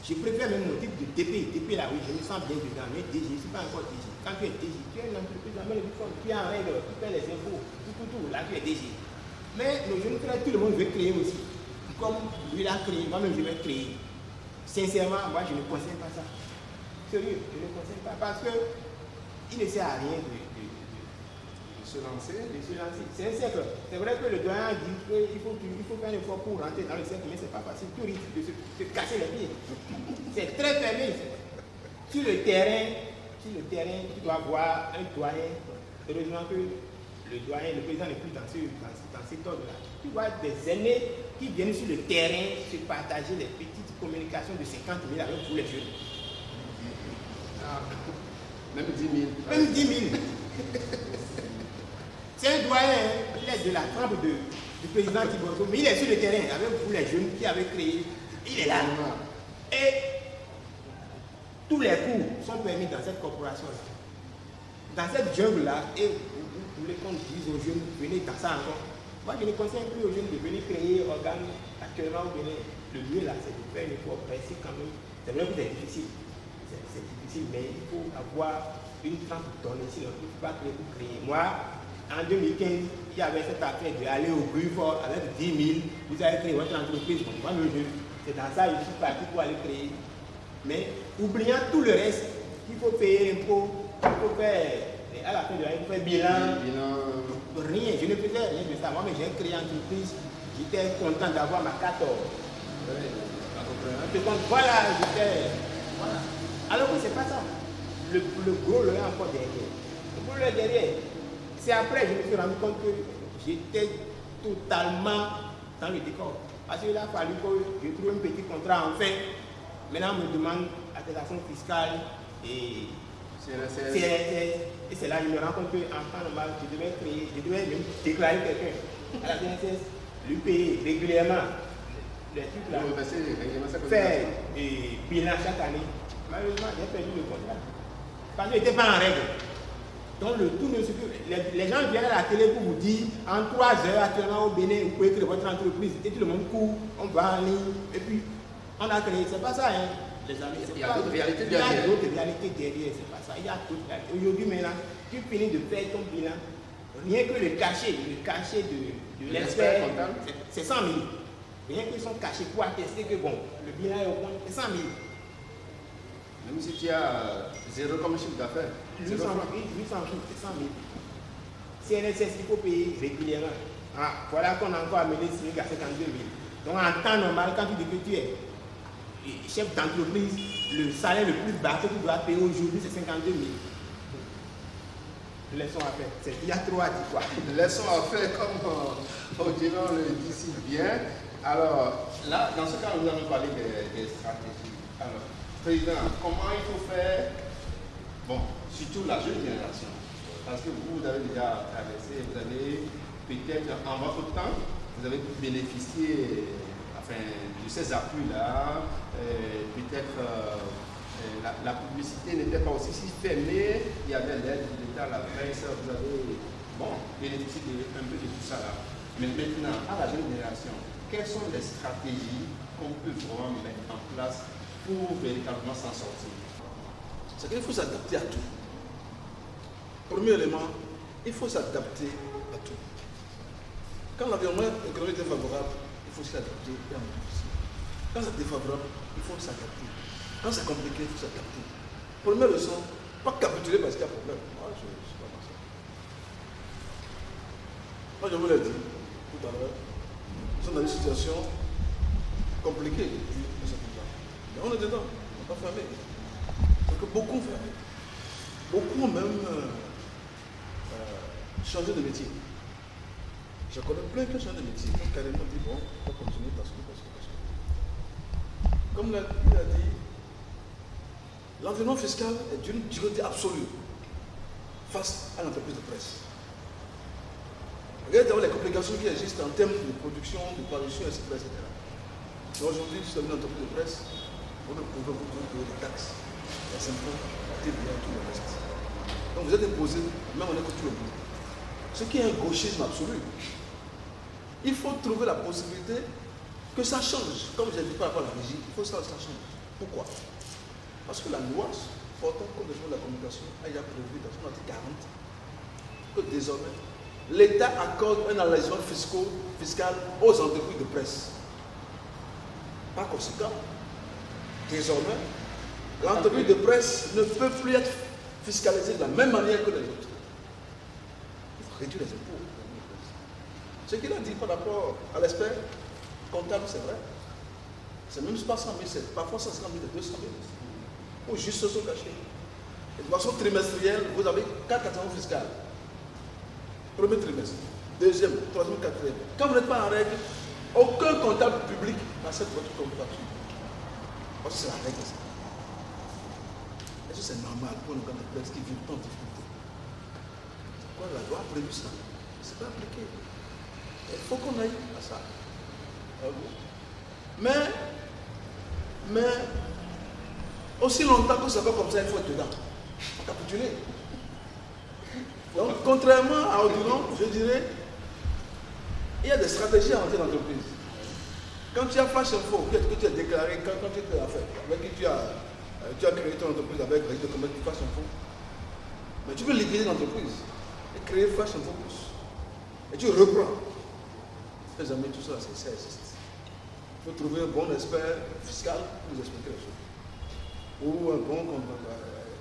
Je préfère même mon type de DP. DP là, oui, je me sens bien dedans. Mais DG, je ne suis pas encore DG. Quand tu es DG, tu es une entreprise en bonne et due forme. Tu es en règle, tu fais les impôts, tout. Là, tu es DG. Mais le jeune frère, tout le monde veut créer aussi. Comme lui l'a créé, moi-même, je vais créer. Sincèrement, moi, je ne conseille pas ça. Sérieux, je ne conseille pas parce qu'il ne sert à rien de se lancer. C'est un cercle. C'est vrai que le doyen dit qu'il faut faire un effort pour rentrer dans le cercle, mais ce n'est pas facile. Tu risques de se casser les pieds. C'est très fermé. Sur le terrain, tu dois voir un doyen. Heureusement que le doyen, le président n'est plus dans cet ordre-là. Tu vois des aînés qui viennent sur le terrain se partager les petites communications de 50 000 avec tous les jeunes. Même 10 000. Même 10 000. C'est un doyen, il est de la trempe du président Tiboso, mais il est sur le terrain avec vous les jeunes qui avaient créé. Il est là. Et tous les cours sont permis dans cette corporation-là. Dans cette jungle-là, et vous voulez qu'on dise aux jeunes, venez dans ça encore. Moi, je ne conseille plus aux jeunes de venir créer organes actuellement au Bénin. Le lieu là, c'est de faire une effort précis quand même. C'est vrai que c'est difficile. C'est difficile, mais il faut avoir une trempe donnée, sinon il ne faut pas créer pour créer. Moi, en 2015, il y avait cette affaire d'aller au Brufort avec 10 000, vous avez créé votre entreprise. Moi, c'est dans ça que je suis parti pour aller créer. Mais oubliant tout le reste, il faut payer l'impôt, il faut faire, à la fin de l'année, il faut faire bilan. Rien, je ne faisais rien de ça. Moi, mais j'ai créé une entreprise, j'étais content d'avoir ma 14. Voilà, j'étais. Voilà. Alors que c'est pas ça. Le gros le est encore derrière. Le gros le est derrière. C'est après que je me suis rendu compte que j'étais totalement dans le décor. Parce qu'il a fallu que je trouve un petit contrat enfin. Maintenant, on me demande attestation fiscale et CRSS. Et c'est là que je me rends compte qu'en temps normal, je devais même déclarer quelqu'un à la CRSS, lui payer régulièrement les trucs là. Faire et bilan chaque année. Malheureusement, j'ai perdu le contrat. Parce que je n'étais pas en règle. Donc, les gens viennent à la télé pour vous dire en 3 heures actuellement au Bénin, vous pouvez créer votre entreprise. Et tout le monde court, on va en ligne. Et puis, on a créé. C'est pas ça, hein, les amis. Il y a d'autres réalités derrière. Il y a d'autres réalités derrière, c'est pas ça. Il y a d'autres réalités. Aujourd'hui, maintenant, tu finis de faire ton bilan. Rien que le cachet de l'expert, c'est 100 000. Rien qu'ils sont cachés pour attester que bon, le bilan est au point, c'est 100 000. Même si tu as 0 comme chiffre d'affaires. 800 000, c'est 100 000. CNSS, il faut payer régulièrement. Ah, voilà qu'on a encore amené SMIC à 52 000. Donc en temps normal, quand tu dis que tu es chef d'entreprise, le salaire le plus bas que tu dois payer aujourd'hui, c'est 52 000. Laissons à faire. Il y a trop à dire quoi. Laissons à faire comme Odilon le dit si bien. Alors, là, dans ce cas, nous allons parler des stratégies. Alors, Président, comment il faut faire, bon, surtout la jeune génération, parce que vous avez déjà traversé, vous avez peut-être en votre temps, vous avez bénéficié de ces appuis-là, peut-être la publicité n'était pas aussi si fermée, il y avait l'aide de l'État, la presse, vous avez bénéficié un peu de tout ça là. Mais maintenant, à la jeune génération, quelles sont les stratégies qu'on peut vraiment mettre en place pour véritablement s'en sortir? C'est qu'il faut s'adapter à tout. Premier élément, il faut s'adapter à tout. Quand l'environnement économique est favorable, il faut s'adapter et en plus. Quand c'est défavorable, il faut s'adapter. Quand c'est compliqué, il faut s'adapter. Première leçon, pas capituler parce qu'il y a problème. Moi, je ne suis pas dans ça. Moi, je vous l'ai dit tout à l'heure, nous sommes dans une situation compliquée depuis un certain temps. Mais on est dedans, on n'est pas fermé. Donc beaucoup ont fermé. Beaucoup ont même changé de métier. Je connais plein qui ont changé de métier. Ils ont carrément dit bon, on va continuer parce que. Comme il a dit, l'environnement fiscal est d'une difficulté absolue face à l'entreprise de presse. Regardez d'abord les complications qui existent en termes de production, de parution, etc. Aujourd'hui, si vous avez une entreprise de presse, vous ne pouvez vous payer des taxes, des impôts, des TVA, tout le reste. Donc vous êtes imposé, même en écoute tout le monde. Ce qui est un gauchisme absolu. Il faut trouver la possibilité que ça change. Comme je l'ai dit par rapport à la régie, il faut que ça change. Pourquoi? Parce que la loi portant compte des choses de la communication a déjà prévu dans son article 40 que désormais l'État accorde un allègement fiscal aux entreprises de presse. Par conséquent, désormais, l'entreprise de presse ne peut plus être fiscalisée de la même manière que les autres. Il faut réduire les impôts. Ce qu'il a dit par rapport à l'aspect comptable, c'est vrai. C'est même pas 100 000, c'est parfois 150 000 et 200 000. Ou juste se sont cachés. Et de façon trimestrielle, vous avez 4 catégories fiscales. Premier trimestre, deuxième, troisième, quatrième. Quand vous n'êtes pas en règle, aucun comptable public n'accepte votre comptable. Parce que c'est la règle. Est-ce que c'est normal pour les gens de presse qui vivent tant de difficultés? Pourquoi la loi a prévu ça? C'est pas appliqué. Il faut qu'on aille à ça. Mais, aussi longtemps que ça va comme ça, il faut être dedans. Il faut capituler. Donc, contrairement à Odilon, je dirais, il y a des stratégies à entrer dans l'entreprise. Quand tu as Flash Info, que tu as déclaré, quand tu es à faire, avec qui tu as créé ton entreprise avec Régis de commerce Flash Info, mais tu peux liquider l'entreprise et créer Flash Info Plus. Et tu reprends. Les amis, tout ça, ça existe. Il faut trouver un bon expert fiscal pour vous expliquer les choses. Ou un bon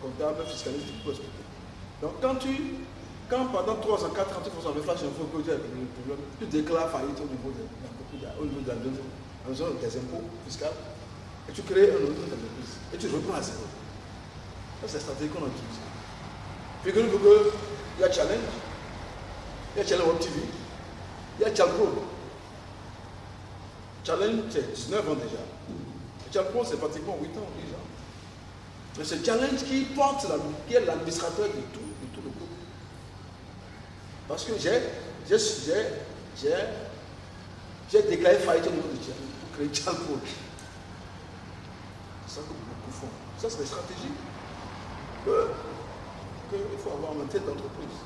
comptable fiscaliste qui peut expliquer. Donc quand pendant 3 ans, 4 ans, tu fais avec Flash Info, tu déclares faillite au niveau des impôts fiscaux, et tu crées un autre entreprise. Et tu reprends à zéro. Ça, c'est la stratégie qu'on a utilisée. Figurez-vous qu'il y a Challenge, il y a Challenge Web TV, il y a Chalpro. Challenge, c'est 19 ans déjà. Chalpro, c'est pratiquement 8 ans déjà. Mais c'est Challenge qui porte, qui est l'administrateur de tout le groupe. Parce que j'ai déclaré faillite au niveau de Challenge pour créer Chalpro. C'est ça que beaucoup font. Ça, c'est des stratégies qu'il faut avoir en tête d'entreprise.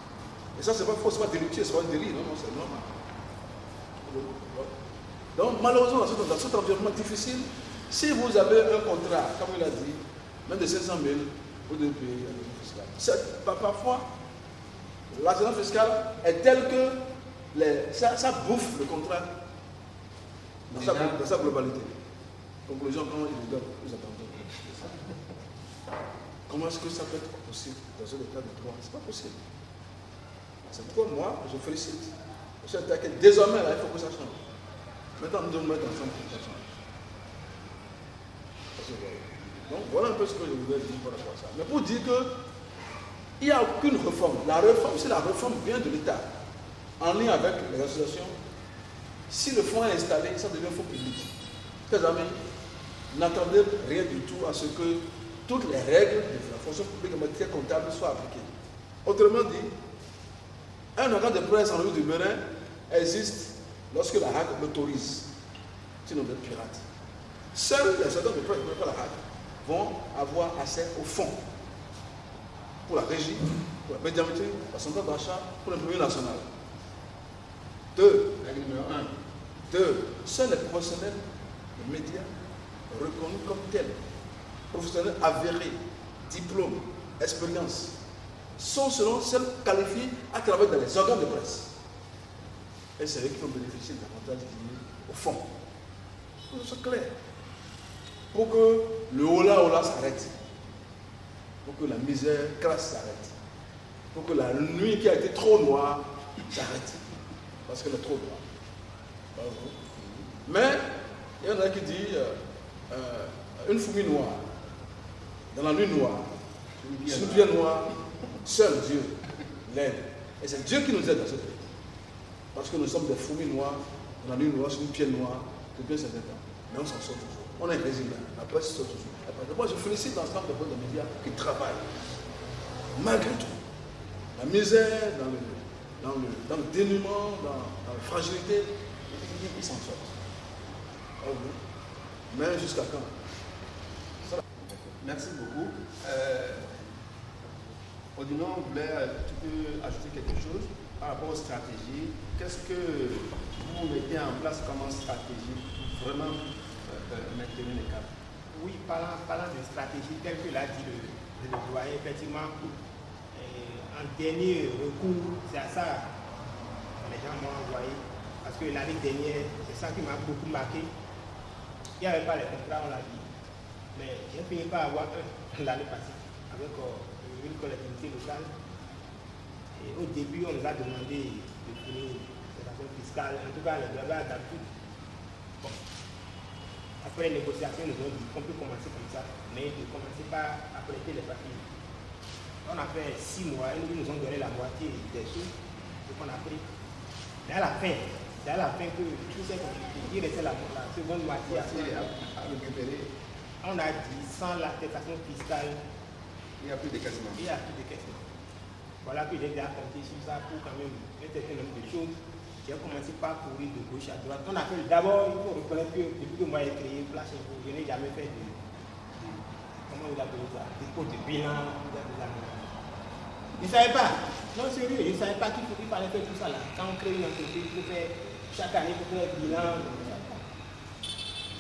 Et ça, c'est pas forcément délictueux, c'est pas un délit, non, c'est normal. Donc, malheureusement, dans cet environnement difficile, si vous avez un contrat, comme il a dit, même de 500 000, vous devez payer l'administration fiscale. Parfois, l'administration fiscale est telle que ça bouffe le contrat dans sa globalité. Conclusion, quand il regarde, vous attendez. Comment est-ce que ça peut être possible dans un état de droit? Ce n'est pas possible. C'est pourquoi moi, je félicite. Je sais que désormais, là, il faut que ça change. Maintenant, nous devons mettre ensemble pour que ça change. Donc, voilà un peu ce que je voulais dire par rapport à ça. Mais pour dire qu'il n'y a aucune réforme. La réforme, si la réforme vient de l'État, en lien avec les associations, si le fonds est installé, ça devient fonds public. Chers amis, n'attendez rien du tout à ce que toutes les règles de la fonction publique en matière comptable soient appliquées. Autrement dit, un organe de presse en lieu du Bénin existe lorsque la HAC l'autorise. Sinon, vous êtes pirate. Seuls les organes de presse qui ne pas la HAC vont avoir accès au fonds pour la régie, pour la médiamétrie, pour la centrale d'achat, pour l'imprimerie nationale. 2. Règle numéro 1. 2. Seuls les professionnels le média reconnu comme tel, professionnel avéré, diplôme, expérience, sont selon celles qualifiées à travailler dans les organes de presse. Et c'est eux qui ont bénéficié de l'avantage lié au fond. Pour que ce soit clair. Pour que le hola s'arrête. Pour que la misère crasse s'arrête. Pour que la nuit qui a été trop noire s'arrête. Parce qu'elle est trop noire. Mais, il y en a qui disent une fourmi noire, dans la nuit noire, sur une pierre noire, seul Dieu l'aide. Et c'est Dieu qui nous aide dans ce pays. Parce que nous sommes des fourmis noires, dans la nuit noire, sur une pierre noire, depuis un certain temps. Mais on s'en sort toujours. On est résilient. La presse sort toujours. Moi, je félicite l'ensemble des médias qui travaillent. Malgré tout, la misère, dans le dénuement, dans la fragilité, ils s'en sortent. Oh oui. Mais jusqu'à quand? Merci beaucoup. Odilon, tu peux ajouter quelque chose par rapport aux stratégies. Qu'est-ce que vous mettez en place comme stratégie pour vraiment maintenir les cadres? Oui, parlant de stratégie, tel que l'a dit le doyen, effectivement, en dernier recours, c'est à ça que les gens m'ont envoyé. Parce que l'année dernière, c'est ça qui m'a beaucoup marqué. Il n'y avait pas les contrats, on l'a dit. Mais j'ai fini par avoir un l'année passée avec une collectivité locale. Et au début, on nous a demandé de finir les affaires fiscales, en tout cas les droits d'habitude. Bon. Après les négociations, nous ont dit qu'on peut commencer comme ça, mais de commencer par à prêter les papiers. On a fait 6 mois, et nous ont donné la moitié des sous, ce qu'on a pris. Mais à la fin, c'est à la fin que tout s'est compliqué. Il restait la seconde moitié à récupérer. On a dit, sans l'attestation fiscale, il n'y a plus de décaissement. Il n'y a plus de décaissement. Voilà que j'ai déjà compté sur ça pour quand même un certain nombre de choses. J'ai commencé par courir de gauche à droite. On a fait d'abord, il faut reconnaître que depuis que moi j'ai créé Flash Info, je n'ai jamais fait de comment vous appelez ça, dépôt de bilan. Je ne savais pas. Non, sérieux, je ne savais pas qu'il fallait faire tout ça là. Quand on crée une entreprise, il faut faire chaque année, il faut faire un bilan.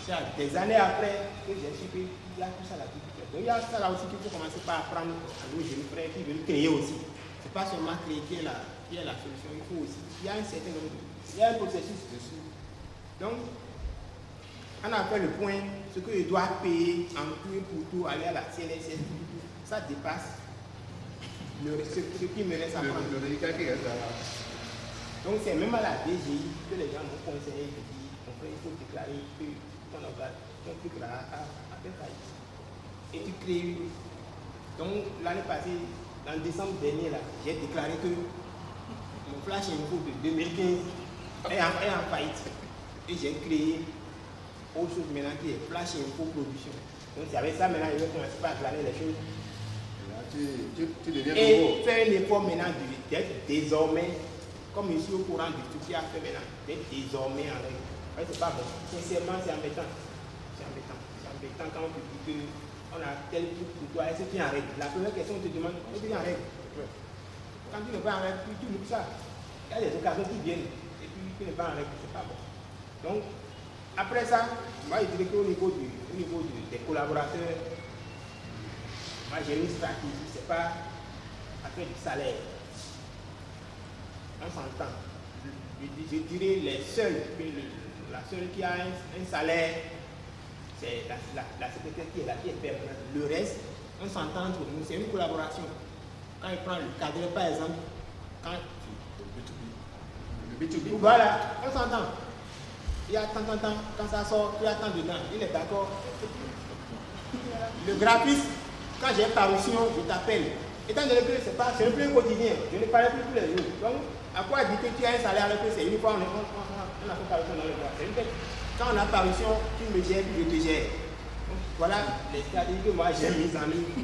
C'est des années après que j'ai su qu'il y a tout ça là. Donc il y a ça là aussi qu'il faut commencer par apprendre à nos jeunes frères qui veulent créer aussi. Ce n'est pas seulement créer qui est la solution, il faut aussi. Il y a un certain nombre il y a un processus dessus. Donc, on a fait le point, ce que je dois payer en tout et pour tout, aller à la CNSS, ça dépasse ce qui me reste à prendre. Donc, c'est même à la DGI que les gens m'ont conseillé de dire, il faut déclarer ton truc là à faire faillite. Et tu crées. Donc, l'année passée, en décembre dernier, j'ai déclaré que mon Flash Info de 2015 est en faillite. Et j'ai créé autre chose maintenant qui est Flash Info Production. Donc, c'est avec ça maintenant, je vais commencer par aclarer les choses. Tu deviens et nouveau. faire un effort maintenant d'être désormais, comme je suis au courant de tout ce qu'il a fait maintenant, d'être désormais en règle. C'est pas bon. Sincèrement, c'est embêtant. C'est embêtant quand on te dit qu'on a tel truc pour toi, est-ce que tu es en règle? La première question, on te demande, est-ce que tu es en règle? Quand tu n'es pas en règle, tu loupes ça. Il y a des occasions qui viennent, et puis tu n'es pas en règle, c'est pas bon. Donc, après ça, moi je dirais qu'au niveau des collaborateurs, moi j'ai une stratégie, c'est pas après du salaire. On s'entend. Je dirais les seuls, la seule qui a un salaire, c'est la secrétaire qui est là, qui est permanente. Le reste, on s'entend entre nous, c'est une collaboration. Quand il prend le cadre, par exemple, quand le B2B, voilà, on s'entend. Il y a tant, quand ça sort, il y a tant dedans, il est d'accord. Le graphiste, quand j'ai parution, je t'appelle. Étant donné que c'est un peu quotidien, je ne parle plus tous les jours. Donc, à quoi dire que tu as un salaire avec eux, c'est une fois on a fait parution dans le droit. Quand on a parution, tu me gères, je te gère. Donc, voilà les stratégies que moi j'ai mises en œuvre pour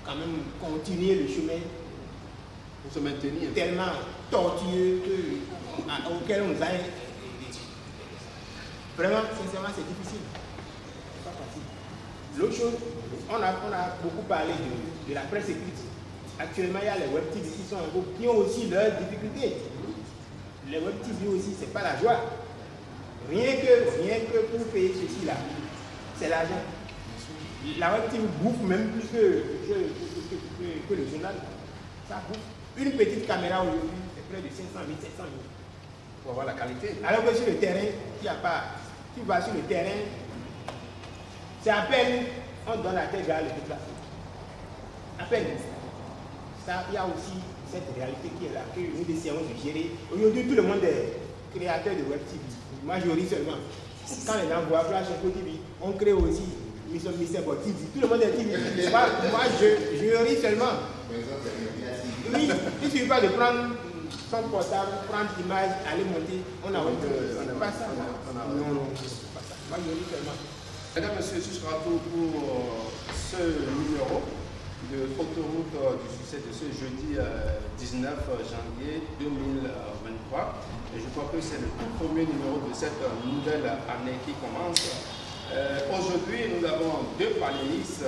quand même continuer le chemin. Pour se maintenir. Tellement tortueux auquel on nous a. Vraiment, sincèrement, c'est difficile. C'est pas facile. L'autre chose, on a beaucoup parlé de la presse écrite. Actuellement, il y a les web TV qui ont aussi leurs difficultés. Les web TV aussi, c'est pas la joie. Rien que pour payer ceci là, c'est l'argent. La web team bouffe même plus que le journal. Ça bouffe. Une petite caméra aujourd'hui, c'est près de 500 000, 700 000. Pour avoir la qualité. Alors que sur le terrain, il n'y a pas. Tu vas sur le terrain, c'est à peine on donne la tête vers le déplacement. À peine. Ça, il y a aussi cette réalité qui est là, que nous essayons de gérer. Aujourd'hui, tout le monde est créateur de web TV. Majorité seulement. Quand les gens voient Flash Info TV, on crée aussi Mission Mystère pour TV. Tout le monde est TV. Moi, je ris seulement. Oui, il ne suffit pas de prendre son portable, prendre l'image, aller monter. On a pas ça. Non, pas ça. Moi, je ris seulement. Mesdames, Messieurs, ce sera tout pour ce numéro de Autoroute du succès de ce jeudi 19 janvier 2023. Et je crois que c'est le tout premier numéro de cette nouvelle année qui commence. Aujourd'hui, nous avons deux panélistes.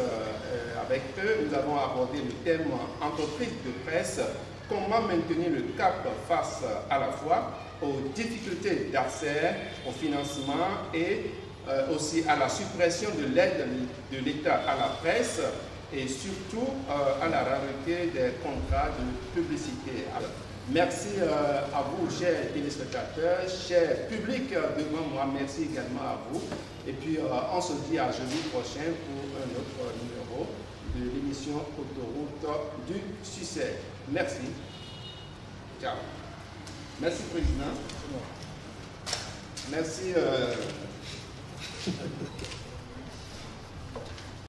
Avec eux, nous avons abordé le thème entreprise de presse, comment maintenir le cap face à la fois aux difficultés d'accès au financement et aussi à la suppression de l'aide de l'État à la presse et surtout à la rareté des contrats de publicité. Alors, merci à vous, chers téléspectateurs, chers publics devant moi, merci également à vous. Et puis, on se dit à jeudi prochain pour un autre numéro de l'émission Autoroute du succès. Merci. Ciao. Merci, Président. Merci.